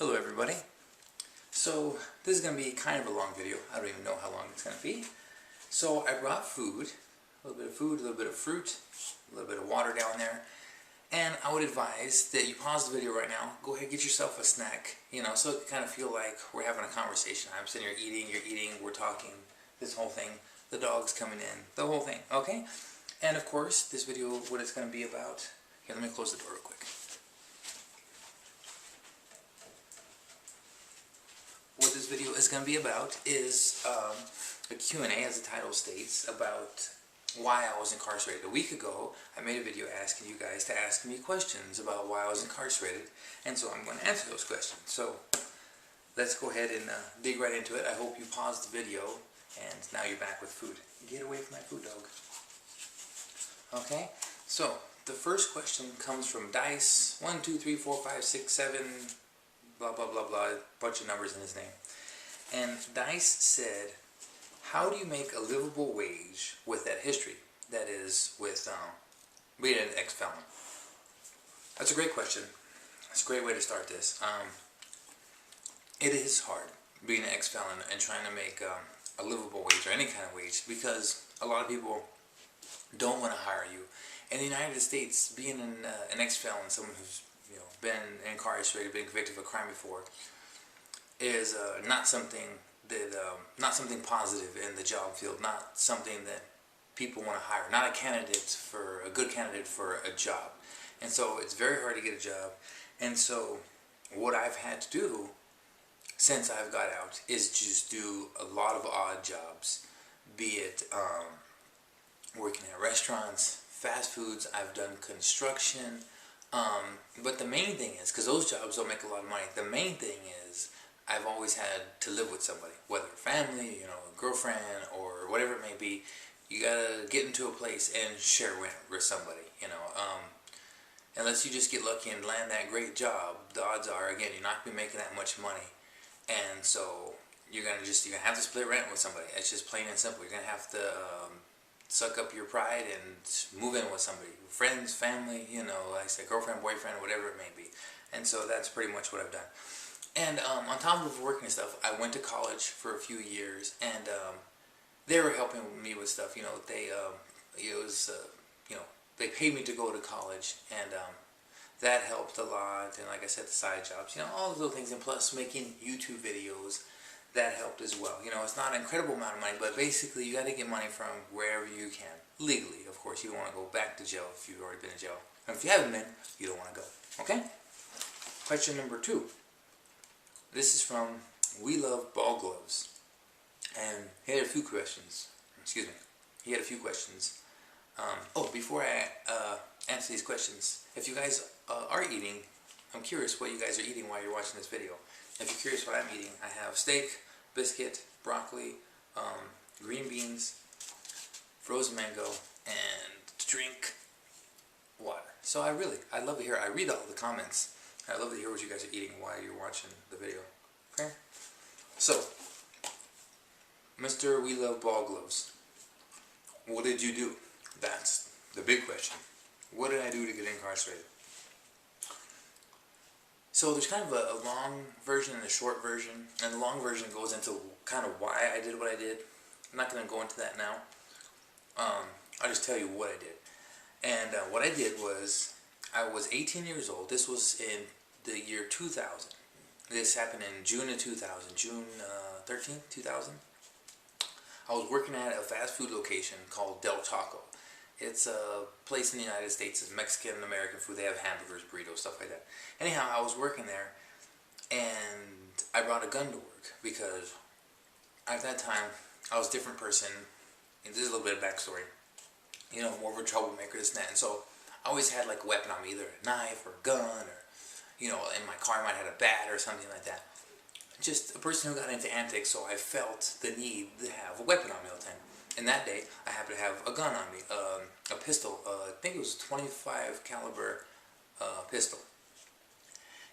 Hello everybody. So this is going to be kind of a long video. I don't even know how long it's going to be. So I brought food, a little bit of food, a little bit of fruit, a little bit of water down there. And I would advise that you pause the video right now, go ahead and get yourself a snack, so it can kind of feel like we're having a conversation. I'm sitting here eating, you're eating, we're talking, this whole thing, the dog's coming in, the whole thing, okay? And of course, this video, what it's going to be about, here, let me close the door real quick. What this video is going to be about is a Q&A, as the title states, about why I was incarcerated. A week ago, I made a video asking you guys to ask me questions about why I was incarcerated, and so I'm going to answer those questions. So, let's go ahead and dig right into it. I hope you paused the video, and now you're back with food. Get away from my food, dog. Okay, so, the first question comes from Dice, 1, 2, 3, 4, 5, 6, 7, blah, blah, blah, blah, bunch of numbers in his name. And Dice said, how do you make a livable wage with that history? That is, with being an ex-felon. That's a great question. That's a great way to start this. It is hard being an ex-felon and trying to make a livable wage, or any kind of wage, because a lot of people don't want to hire you. In the United States, being an ex-felon, someone who's been incarcerated, been convicted of a crime before, is not something that not something positive in the job field, not something that people want to hire, not a good candidate for a job. And so it's very hard to get a job. And so what I've had to do since I've got out is just do a lot of odd jobs, be it working at restaurants, fast foods. I've done construction. But the main thing is, because those jobs don't make a lot of money, the main thing is I've always had to live with somebody, whether family, a girlfriend, or whatever it may be. You gotta get into a place and share rent with somebody, unless you just get lucky and land that great job, the odds are, again, you're not gonna be making that much money. And so you're gonna have to split rent with somebody. It's just plain and simple. You're gonna have to suck up your pride and move in with somebody. Friends, family, like I said, girlfriend, boyfriend, whatever it may be. And so that's pretty much what I've done. And on top of working and stuff, I went to college for a few years, and they were helping me with stuff. They paid me to go to college, and that helped a lot. And like I said, the side jobs, all those little things, and plus making YouTube videos, that helped as well. It's not an incredible amount of money, but basically you got to get money from wherever you can. Legally, of course. You don't want to go back to jail if you've already been in jail. And if you haven't been, you don't want to go. Okay? Question number 2. This is from We Love Ball Gloves. And he had a few questions. Excuse me. He had a few questions. Before I answer these questions, if you guys are eating, I'm curious what you guys are eating while you're watching this video. If you're curious what I'm eating, I have steak, biscuit, broccoli, green beans, frozen mango, and drink water. So I'd love to hear, I read all the comments. I'd love to hear what you guys are eating while you're watching the video. Okay? So, Mr. We Love Ball Gloves, what did you do? That's the big question. What did I do to get incarcerated? So there's kind of a long version and a short version, and the long version goes into kind of why I did what I did. I'm not going to go into that now. I'll just tell you what I did. And what I did was, I was 18 years old. This was in the year 2000. This happened in June of 2000, June 13th, 2000. I was working at a fast food location called Del Taco. It's a place in the United States. It's Mexican American food. They have hamburgers, burritos, stuff like that. Anyhow, I was working there, and I brought a gun to work because at that time I was a different person. And this is a little bit of backstory. More of a troublemaker, this and that. And so I always had like a weapon on me, either a knife or a gun, or in my car I might have a bat or something like that. Just a person who got into antics, so I felt the need to have a weapon on me all the time. And that day, I happened to have a gun on me, a pistol. I think it was a 25 caliber pistol.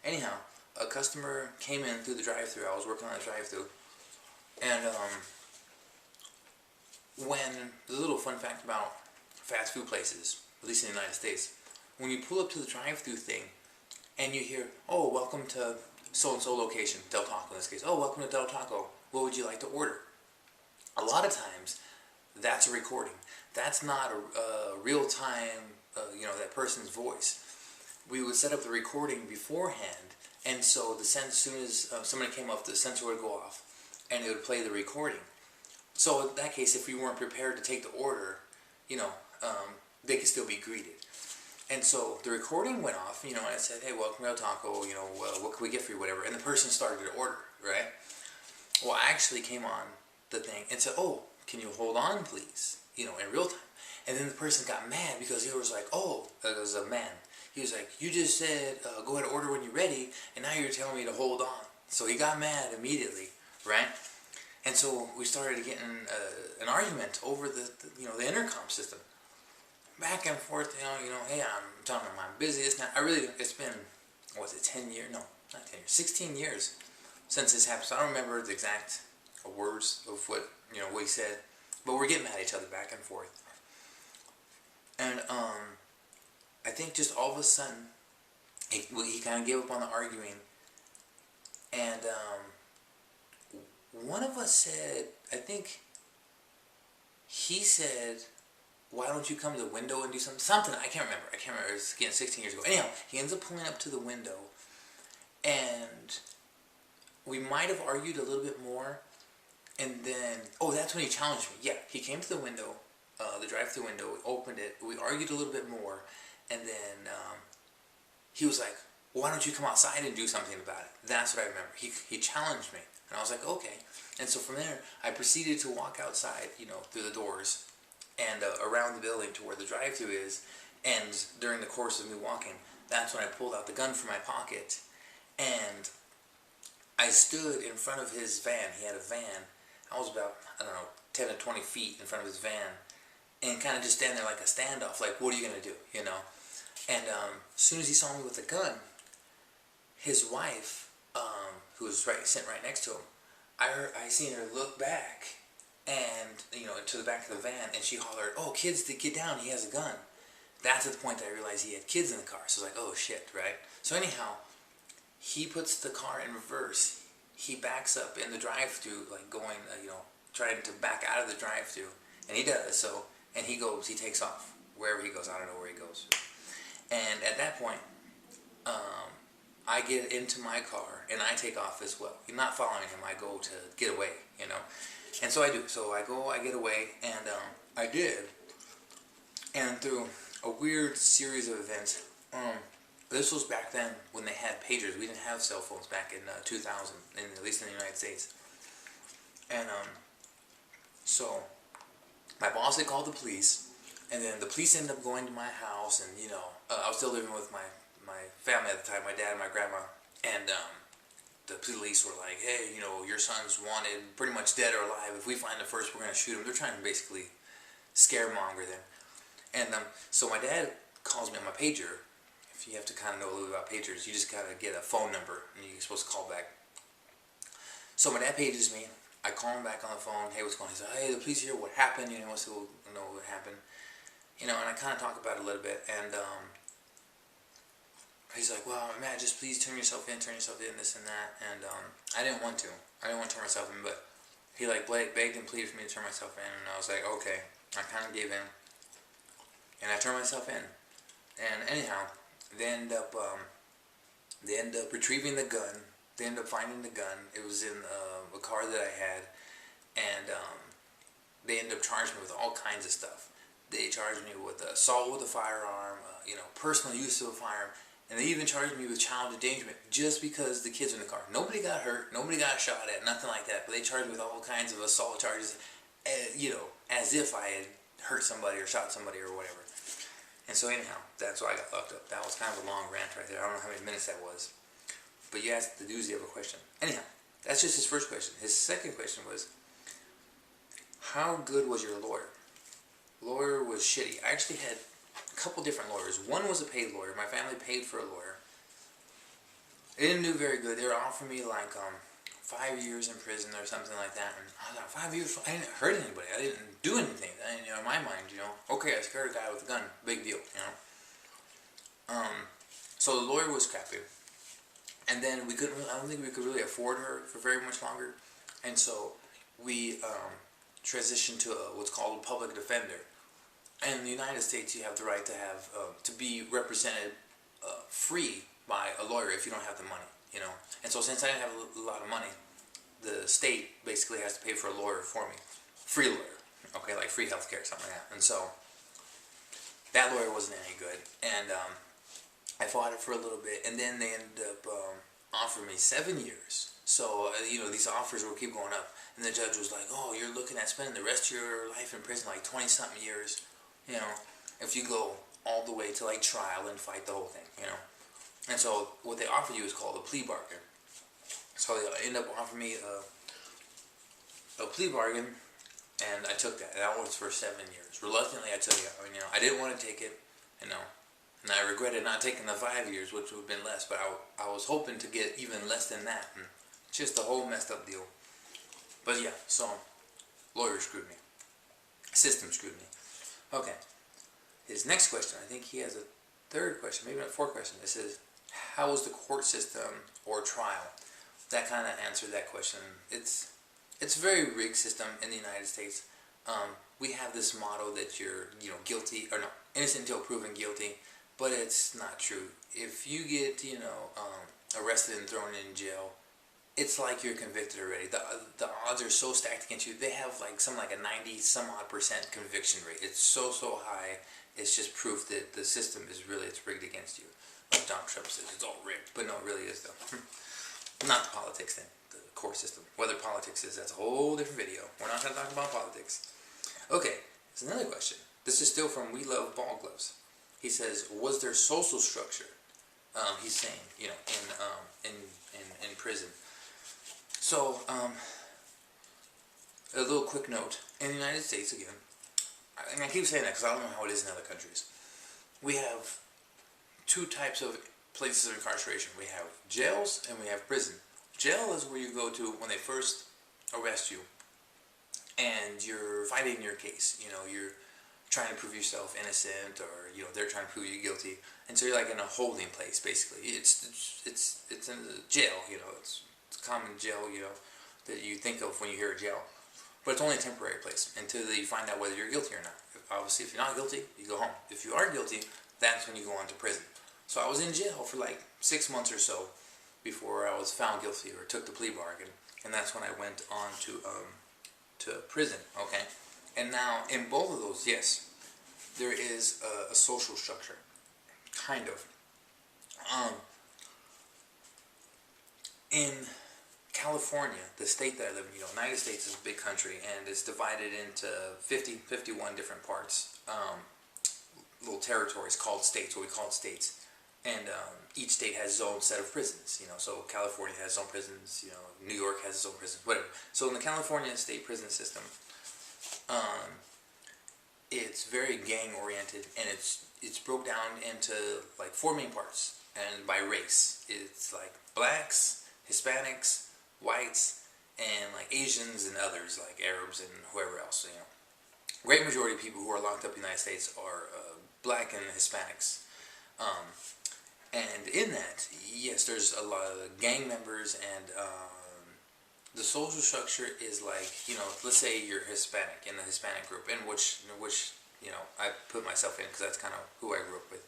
Anyhow, a customer came in through the drive-thru. I was working on the drive-thru, and when the little fun fact about fast food places, at least in the United States, when you pull up to the drive-thru thing, and you hear, "Oh, welcome to so-and-so location, Del Taco in this case. Oh, welcome to Del Taco. What would you like to order? A lot of times, that's a recording. That's not a real-time, that person's voice. We would set up the recording beforehand, and so as soon as somebody came up, the sensor would go off, and it would play the recording. So in that case, if we weren't prepared to take the order, they could still be greeted. And so the recording went off, and I said, hey, welcome to El Taco, what can we get for you, whatever. And the person started to order, right? Well, I actually came on the thing and said, oh, can you hold on, please, in real time. And then the person got mad because he was like, oh, it was a man. He was like, you just said, go ahead and order when you're ready, and now you're telling me to hold on. So he got mad immediately, right? And so we started getting an argument over the intercom system. Back and forth, hey, I'm telling them I'm busy. It's been, 10 years? No, not 10 years, 16 years since this happened. So I don't remember the exact words of what he said, but we're getting mad at each other back and forth. And I think just all of a sudden, he kind of gave up on the arguing, and one of us said, I think he said, why don't you come to the window and do something? I can't remember. It was, again, 16 years ago. Anyhow, he ends up pulling up to the window, and we might have argued a little bit more, and then, that's when he challenged me. Yeah, he came to the window, the drive-thru window, we opened it, we argued a little bit more, and then he was like, why don't you come outside and do something about it? That's what I remember. He challenged me, and I was like, okay. And so from there, I proceeded to walk outside, through the doors, and around the building to where the drive-thru is, and during the course of me walking, that's when I pulled out the gun from my pocket, and I stood in front of his van. He had a van. I was about, 10 to 20 feet in front of his van, and kind of just stand there like a standoff, like, what are you going to do, And as soon as he saw me with the gun, his wife, who was sitting right next to him, I seen her look back, and, to the back of the van, and she hollered, oh, kids, get down, he has a gun. That's at the point that I realized he had kids in the car, so I was like, oh, shit, right? So anyhow, he puts the car in reverse. He backs up in the drive-thru, like going, trying to back out of the drive-thru, and he does so, and he takes off, wherever he goes, I don't know where he goes. And at that point, I get into my car, and I take off as well. I'm not following him, I go to get away, And so I do. So I get away, and I did. And through a weird series of events, this was back then when they had pagers. We didn't have cell phones back in 2000, at least in the United States. And so my boss had called the police, and then the police ended up going to my house, and I was still living with my family at the time, my dad and my grandma, and the police were like, hey, your son's wanted, pretty much dead or alive. If we find him first, we're going to shoot him. They're trying to basically scaremonger them. And so my dad calls me on my pager. If you have to kind of know a little bit about pagers, you just gotta get a phone number, and you're supposed to call back. So my dad pages me. I call him back on the phone. Hey, what's going on? He said, hey, the police are here. What happened? Wants to know what happened. And I kind of talk about it a little bit, and he's like, well, man, just please turn yourself in, this and that. And I didn't want to. I didn't want to turn myself in, but he begged and pleaded for me to turn myself in, and I was like, okay. I kind of gave in, and I turned myself in. And anyhow, they end up retrieving the gun. They end up finding the gun. It was in a car that I had, and they end up charging me with all kinds of stuff. They charged me with assault with a firearm, personal use of a firearm, and they even charged me with child endangerment just because the kids were in the car. Nobody got hurt, nobody got shot at, nothing like that. But they charged me with all kinds of assault charges, as if I had hurt somebody or shot somebody or whatever. And so anyhow, that's why I got locked up. That was kind of a long rant right there. I don't know how many minutes that was. But you asked the doozy of a question. Anyhow, that's just his first question. His second question was, how good was your lawyer? Lawyer was shitty. I actually had a couple different lawyers. One was a paid lawyer. My family paid for a lawyer. They didn't do very good. They were offering me like 5 years in prison or something like that. And I was like, 5 years? I didn't hurt anybody. I didn't do anything. In my mind, okay, I scared a guy with a gun. Big deal, So the lawyer was crappy. And then we couldn't. I don't think we could really afford her for very much longer, and so we transitioned to what's called a public defender. And in the United States, you have the right to have to be represented free by a lawyer if you don't have the money, you know. And so since I didn't have a lot of money, the state basically has to pay for a lawyer for me, free lawyer, okay, like free healthcare, something like that. And so that lawyer wasn't any good, and I fought it for a little bit, and then they ended up offering me 7 years. So you know, these offers will keep going up, and the judge was like, "Oh, you're looking at spending the rest of your life in prison, like 20-something years, you know, if you go all the way to like trial and fight the whole thing, you know." And so what they offer you is called a plea bargain. So they ended up offering me a plea bargain, and I took that. That was for 7 years. Reluctantly, I took it. I mean, you know, I didn't want to take it, you know, and I regretted not taking the 5 years, which would have been less. But I was hoping to get even less than that. And just a whole messed up deal. But yeah, so lawyer screwed me. System screwed me. Okay. His next question, I think he has a third question, maybe not a fourth question. It says, how was the court system or trial? That kind of answered that question. It's a very rigged system in the United States. We have this motto that you're, you know, guilty, or no, innocent until proven guilty, but it's not true. If you get, you know, arrested and thrown in jail, it's like you're convicted already. The odds are so stacked against you. They have like a 90-some-odd% conviction rate. It's so high. It's just proof that the system is really, it's rigged against you. Like Donald Trump says, it's all rigged, but no, it really is though. Not the politics thing, the court system. Whether politics is, that's a whole different video. We're not going to talk about politics. Okay, there's another question. This is still from We Love Ball Gloves. He says, was there social structure? He's saying, you know, in prison. So, a little quick note. In the United States, again, and I keep saying that because I don't know how it is in other countries. We have two types of places of incarceration. We have jails and we have prison. Jail is where you go to when they first arrest you and you're fighting your case. You know, you're trying to prove yourself innocent, or, you know, they're trying to prove you guilty. And so you're like in a holding place, basically. It's in the jail, you know. It's a common jail, you know, that you think of when you hear jail. But it's only a temporary place until you find out whether you're guilty or not. Obviously, if you're not guilty, you go home. If you are guilty, that's when you go on to prison. So I was in jail for like 6 months or so before I was found guilty or took the plea bargain, and that's when I went on to prison. Okay, and now in both of those, yes, there is a social structure, kind of. In California, the state that I live in, you know, United States is a big country, and it's divided into 51 different parts, little territories called states, what we call states. And each state has its own set of prisons, you know. So California has its own prisons, you know. New York has its own prisons, whatever. So in the California state prison system, it's very gang oriented, and it's broke down into like 4 main parts, and by race, it's like blacks, Hispanics, whites, and like Asians and others like Arabs and whoever else. You know, great majority of people who are locked up in the United States are black and Hispanics. And in that, yes, there's a lot of gang members, and the social structure is like, you know, let's say you're Hispanic in the Hispanic group, in which you know, I put myself in because that's kind of who I grew up with.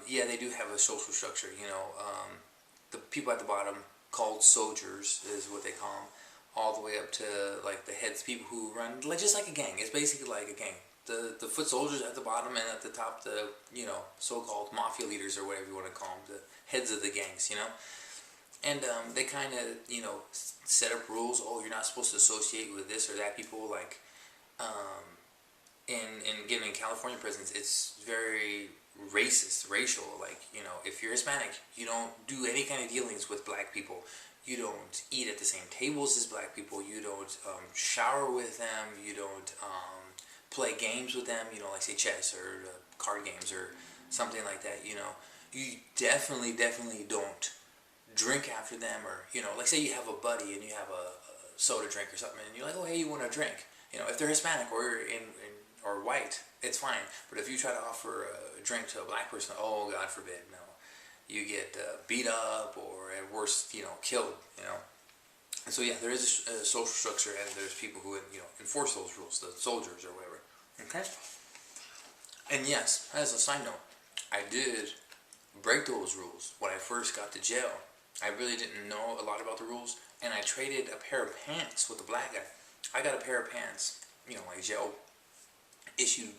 Yeah, they do have a social structure, you know. The people at the bottom, called soldiers, is what they call them, all the way up to like the heads, people who run, like, just like a gang. It's basically like a gang. The foot soldiers at the bottom, and at the top, the, you know, so-called mafia leaders, or whatever you want to call them, the heads of the gangs, you know. And they kind of, you know, set up rules. Oh, you're not supposed to associate with this or that people. Like, again, in California prisons, it's very racist, racial. Like, you know, if you're Hispanic, you don't do any kind of dealings with black people. You don't eat at the same tables as black people. You don't shower with them. You don't play games with them, you know, like say chess or card games or something like that. You know, you definitely don't drink after them, or, you know, like say you have a buddy and you have a soda drink or something, and you're like, oh, hey, you want a drink? You know, if they're Hispanic or white, it's fine. But if you try to offer a drink to a black person, oh, God forbid, no. you get beat up, or at worst, killed, And so yeah, there is a social structure, and there's people who, enforce those rules, the soldiers or whatever. Okay? And yes, as a side note, I did break those rules when I first got to jail. I really didn't know a lot about the rules, and I traded a pair of pants with a black guy. I got a pair of pants, like jail issued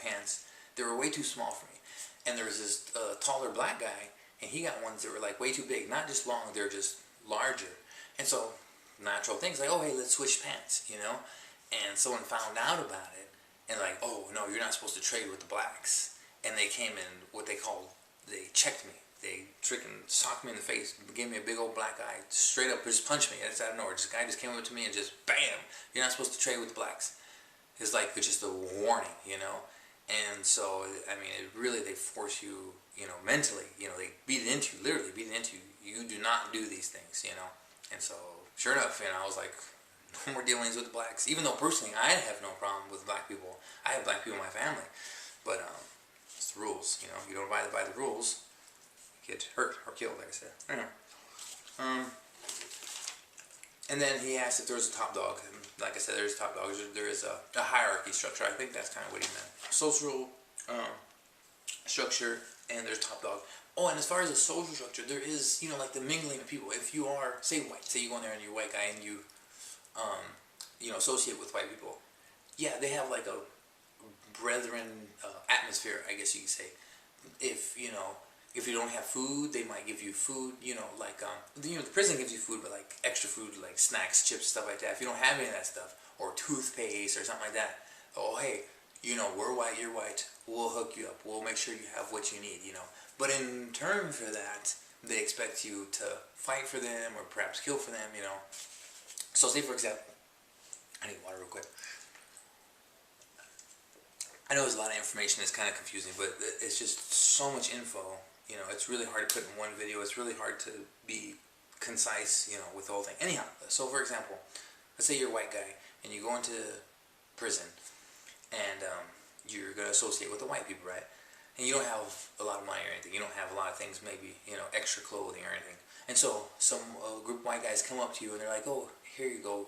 pants. They were way too small for me. And there was this taller black guy, and he got ones that were like way too big. Not just long, they're just larger. And so, natural things like, oh hey, let's switch pants, And someone found out about it, and like, oh no, you're not supposed to trade with the blacks. And they came in, they checked me. They freaking socked me in the face, gave me a big old black eye, straight up just punched me. That's out of nowhere. This guy just came up to me and just bam, you're not supposed to trade with the blacks. It's like just a warning, And so, I mean, they force you, mentally, they beat it into you, literally beat it into you. You do not do these things, And so, sure enough, I was like, no more dealings with the blacks. Even though personally, I have no problem with black people. I have black people in my family. But, it's the rules, You don't abide by the rules, you get hurt or killed, like I said. I don't know. And then he asked if there was a top dog. And like I said, there's top dogs. There is a hierarchy structure. I think that's kind of what he meant. Social structure, and there's top dog. Oh, and as far as the social structure, there is, like the mingling of people. If you are, say white, say you go in there and you're a white guy and you, associate with white people. Yeah, they have like a brethren atmosphere, I guess you could say. If you don't have food, they might give you food, the prison gives you food, but like extra food, like snacks, chips, stuff like that. If you don't have any of that stuff, or toothpaste or something like that, oh hey, we're white, you're white, we'll hook you up, we'll make sure you have what you need, But in turn for that, they expect you to fight for them, or perhaps kill for them, So say for example, I need water real quick. I know there's a lot of information, it's kind of confusing, but it's just so much info. It's really hard to put in one video. It's really hard to be concise, with the whole thing. Anyhow, so for example, let's say you're a white guy and you go into prison and you're going to associate with the white people, right? And you don't have a lot of money or anything. You don't have a lot of things, maybe, extra clothing or anything. And so some group of white guys come up to you and they're like, oh, here you go,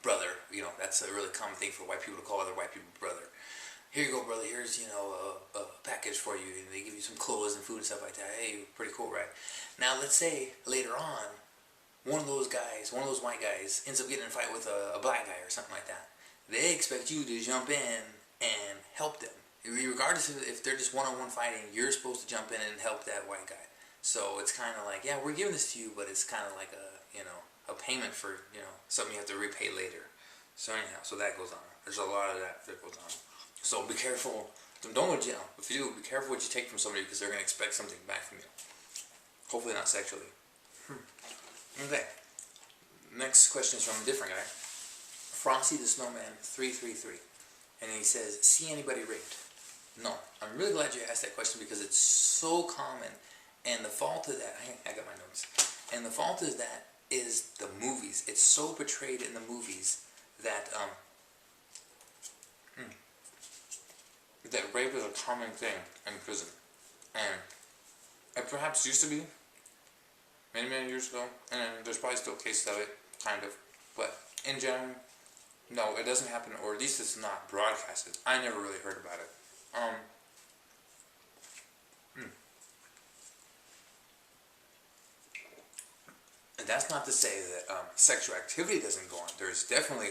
brother. That's a really common thing for white people to call other white people brother. Here you go, brother, here's, a package for you, and they give you some clothes and food and stuff like that. Hey, pretty cool, right? Now, let's say, later on, one of those white guys, ends up getting in a fight with a black guy or something like that. They expect you to jump in and help them. Regardless of if they're just one-on-one fighting, you're supposed to jump in and help that white guy. So it's kind of like, yeah, we're giving this to you, but it's kind of like a payment for, something you have to repay later. So anyhow, so that goes on. There's a lot of that goes on. So be careful. Don't go to jail. If you do, be careful what you take from somebody, because they're going to expect something back from you. Hopefully not sexually. Okay. Next question is from a different guy. Frosty the Snowman 333. And he says, see anybody raped? No. I'm really glad you asked that question, because it's so common. And the fault of that, I got my notes. And the fault of that is the movies. It's so portrayed in the movies that, that rape is a common thing in prison. And it perhaps used to be many, many years ago, and there's probably still cases of it, kind of. But in general, no, it doesn't happen, or at least it's not broadcasted. I never really heard about it. And that's not to say that sexual activity doesn't go on. There's definitely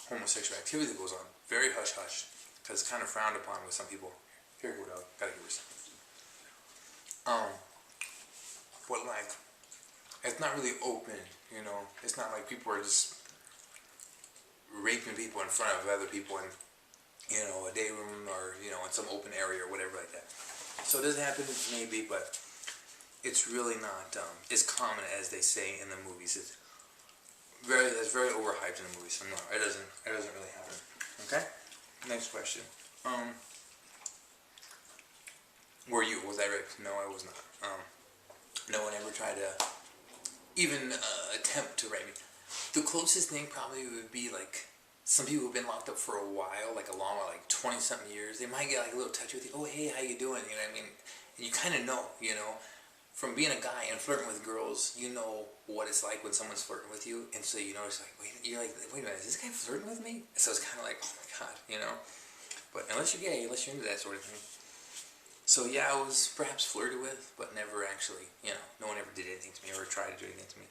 homosexual activity that goes on. Very hush-hush. Because it's kind of frowned upon with some people. Here you go, dog. Gotta hear this. But like, it's not really open, It's not like people are just raping people in front of other people in, a day room, or, in some open area or whatever like that. So it does happen, maybe, but it's really not as common as they say in the movies. It's very overhyped in the movies. So no, it doesn't really happen. Okay? Next question. Was I raped? No, I was not. No one ever tried to even attempt to rape me. The closest thing probably would be like some people who've been locked up for a while, like a long, like 20-something years. They might get like a little touch with you. Oh, hey, how you doing? You know what I mean? you kind of know, from being a guy and flirting with girls, you know what it's like when someone's flirting with you, and so it's like, wait a minute, is this guy flirting with me? So it's kind of like, oh my god. But unless you're gay, unless you're into that sort of thing. So yeah, I was perhaps flirted with, but never actually, no one ever did anything to me or tried to do anything to me.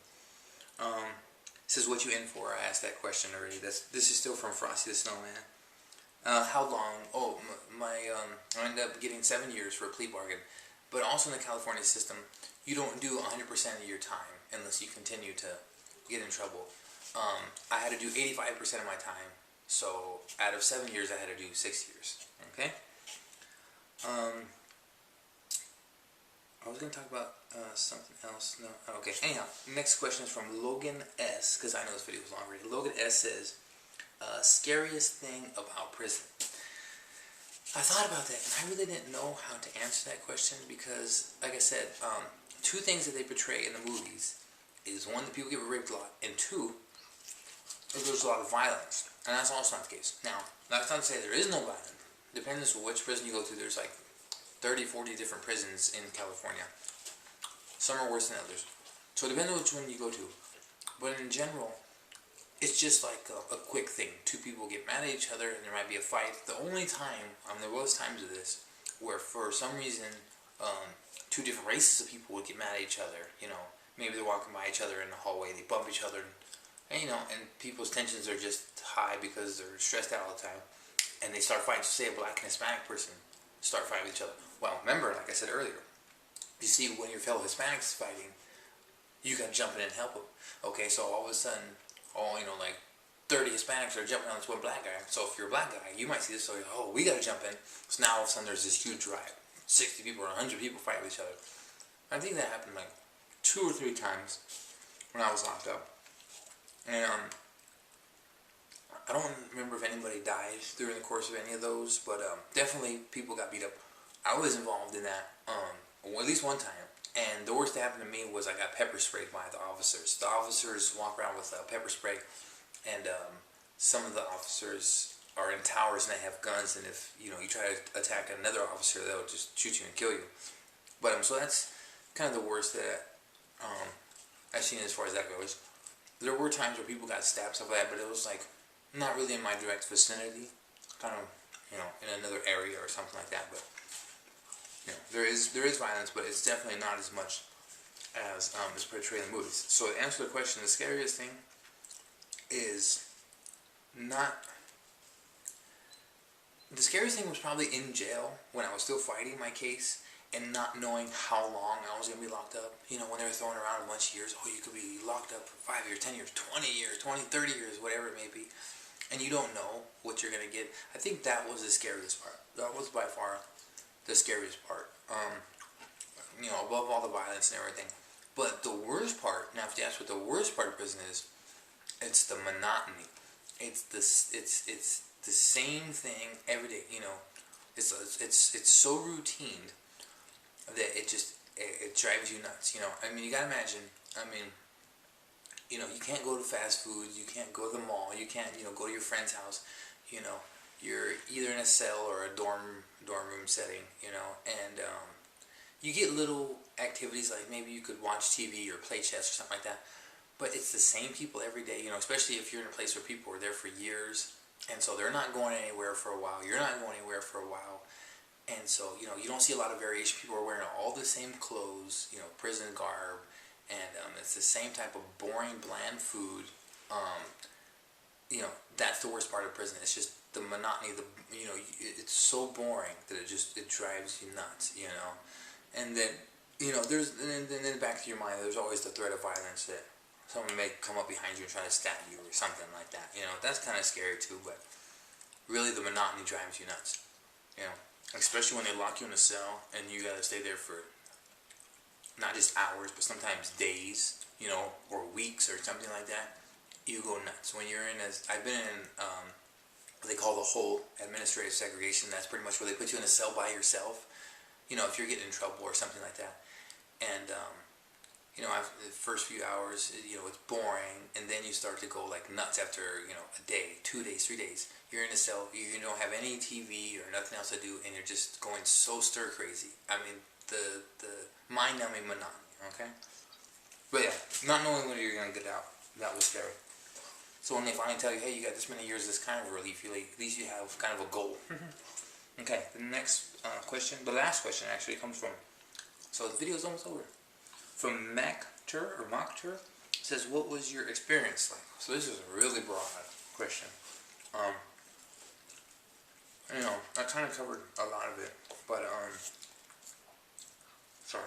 This is what you in for? I asked that question already. This is still from Frosty the Snowman. How long? Oh, I ended up getting 7 years for a plea bargain. But also in the California system, you don't do 100% of your time unless you continue to get in trouble. I had to do 85% of my time. So out of 7 years, I had to do 6 years. Okay? I was going to talk about something else. No? Okay. Anyhow, next question is from Logan S. Because I know this video was long already. Logan S says, scariest thing about prison. I thought about that, and I really didn't know how to answer that question because, like I said, two things that they portray in the movies is, one, that people get raped a lot, and two, there's a lot of violence. And that's also not the case. Now, that's not to say there is no violence. Depends on which prison you go to. There's like 30, 40 different prisons in California. Some are worse than others. So it depends on which one you go to. But in general, it's just like a quick thing. Two people get mad at each other and there might be a fight. The only time, there was times of this, where for some reason, two different races of people would get mad at each other. Maybe they're walking by each other in the hallway, they bump each other, and people's tensions are just high because they're stressed out all the time. And they start fighting. So say a black and Hispanic person start fighting with each other. Well, remember, like I said earlier, you see, when your fellow Hispanics is fighting, you got to jump in and help them. Okay, so all of a sudden, like 30 Hispanics are jumping on this one black guy. So if you're a black guy, you might see this, so we got to jump in. So now all of a sudden there's this huge riot. 60 people or 100 people fight with each other. I think that happened like 2 or 3 times when I was locked up. And I don't remember if anybody died during the course of any of those, but definitely people got beat up. I was involved in that at least one time. And the worst that happened to me was I got pepper sprayed by the officers. The officers walk around with pepper spray, and some of the officers are in towers and they have guns, and if you try to attack another officer, they'll just shoot you and kill you. But so that's kind of the worst that I've seen as far as that goes. There were times where people got stabbed, stuff like that, but it was like not really in my direct vicinity, kind of in another area or something like that. But there is violence, but it's definitely not as much as is portrayed in the movies. So to answer the question, the scariest thing is not. The scariest thing was probably in jail when I was still fighting my case and not knowing how long I was going to be locked up. When they were throwing around a bunch of years, you could be locked up for 5 years, 10 years, 20 years, 20, 30 years, whatever it may be. And you don't know what you're going to get. I think that was the scariest part. That was by far the scariest part. Above all the violence and everything. But the worst part, now if you ask what the worst part of prison is, it's the monotony. It's the same thing every day. It's so routine that it drives you nuts. You gotta imagine. You can't go to fast food. You can't go to the mall. You can't go to your friend's house. You're either in a cell or a dorm room setting. And you get little activities like maybe you could watch TV or play chess or something like that. But it's the same people every day. Especially if you're in a place where people are there for years. And so they're not going anywhere for a while. You're not going anywhere for a while. And so, you don't see a lot of variation. People are wearing all the same clothes, prison garb. And it's the same type of boring, bland food. That's the worst part of prison. It's just the monotony. It's so boring that it drives you nuts, And then, then back to your mind, there's always the threat of violence that someone may come up behind you and try to stab you or something like that. That's kind of scary too, but really the monotony drives you nuts. Especially when they lock you in a cell and you gotta stay there for not just hours, but sometimes days, or weeks or something like that. You go nuts. When you're I've been in what they call the hold, administrative segregation. That's pretty much where they put you in a cell by yourself. If you're getting in trouble or something like that. And after the first few hours, it's boring, and then you start to go like nuts after, a day, 2 days, 3 days. You're in a cell, you don't have any TV or nothing else to do, and you're just going so stir crazy. the mind-numbing monotony, okay? But yeah, not knowing when you're gonna get out, that was scary. So when they finally tell you, hey, you got this many years, this kind of relief, you like, at least you have kind of a goal. Okay, the next question, the last question actually comes from, so the video is almost over. From Mocktur says, what was your experience like? So this is a really broad question. You know, I kind of covered a lot of it, but sorry,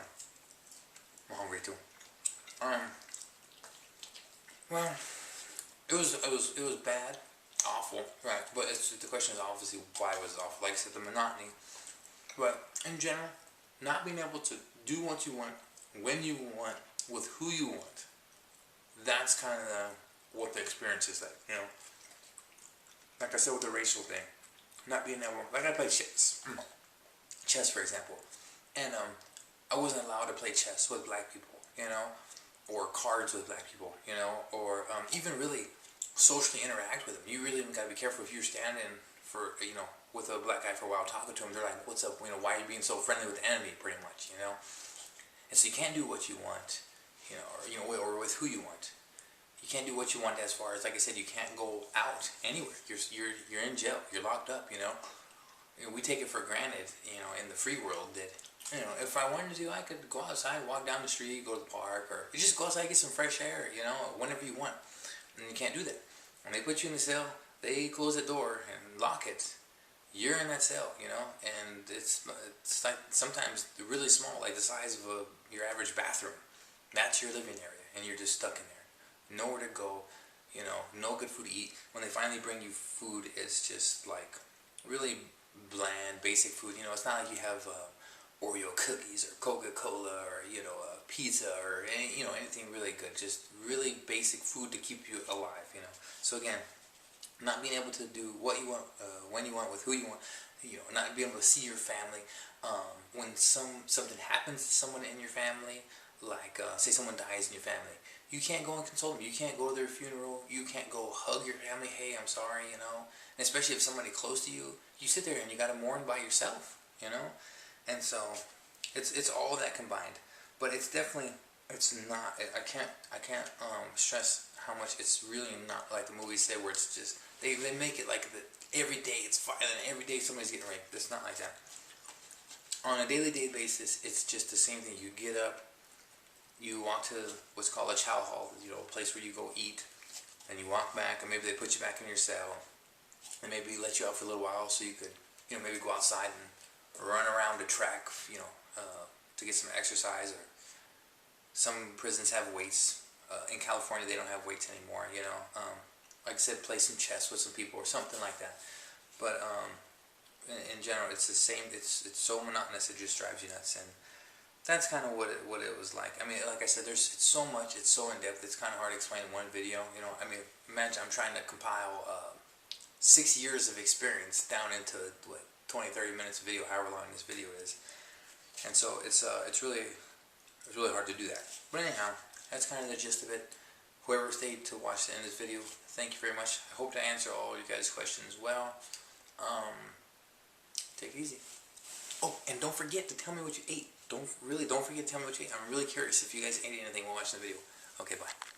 I'm hungry too. Well, it was bad, awful, right? But the question is obviously why it was awful. Like I said, the monotony. But in general, not being able to do what you want, when you want, with who you want. That's kind of what the experience is like, you know. Like I said with the racial thing, not being able, like I play chess, for example, and I wasn't allowed to play chess with black people, you know, or cards with black people, you know, or even really socially interact with them. You really gotta be careful if you're standing for, you know, with a black guy for a while talking to him. They're like, "What's up? You know, why are you being so friendly with the enemy?" Pretty much, you know. And so you can't do what you want, you know, or with who you want. You can't do what you want as far as, like I said, you can't go out anywhere. You're in jail. You're locked up. You know, we take it for granted, you know, in the free world that, you know, if I wanted to, I could go outside, walk down the street, go to the park, or you just go outside, get some fresh air, you know, whenever you want. And you can't do that. When they put you in the cell, they close the door and lock it. You're in that cell, you know, and it's like sometimes really small, like the size of your average bathroom. That's your living area, and you're just stuck in there. Nowhere to go, you know, no good food to eat. When they finally bring you food, it's just like really bland, basic food. You know, it's not like you have Oreo cookies or Coca-Cola or, you know, pizza or any, you know, anything really good. Just really basic food to keep you alive, you know. So again, not being able to do what you want, when you want, with who you want, you know, not being able to see your family. When something happens to someone in your family, like say someone dies in your family, you can't go and console them. You can't go to their funeral. You can't go hug your family. Hey, I'm sorry, you know. And especially if somebody close to you, you sit there and you got to mourn by yourself, you know. And so it's all that combined. But it's definitely, it's not. I can't stress how much it's really not like the movies say, where it's just they make it like every day it's violent, every day somebody's getting raped. It's not like that. On a daily basis, it's just the same thing. You get up, you walk to what's called a chow hall, you know, a place where you go eat, and you walk back, and maybe they put you back in your cell, and maybe let you out for a little while so you could, you know, maybe go outside and run around the track, you know, to get some exercise. Or some prisons have weights. In California, they don't have weights anymore, you know. Like I said, play some chess with some people or something like that. But in general, it's the same. It's so monotonous, it just drives you nuts. And that's kind of what it was like. I mean, like I said, it's so much. It's so in depth. It's kind of hard to explain in one video. You know, I mean, imagine I'm trying to compile 6 years of experience down into what 20-30 minutes of video, however long this video is. And so it's really hard to do that. But anyhow, that's kind of the gist of it. Whoever stayed to watch the end of this video, thank you very much. I hope to answer all you guys' questions well. Take it easy. Oh, and don't forget to tell me what you ate. Don't forget to tell me what you ate. I'm really curious if you guys ate anything while watching the video. Okay, bye.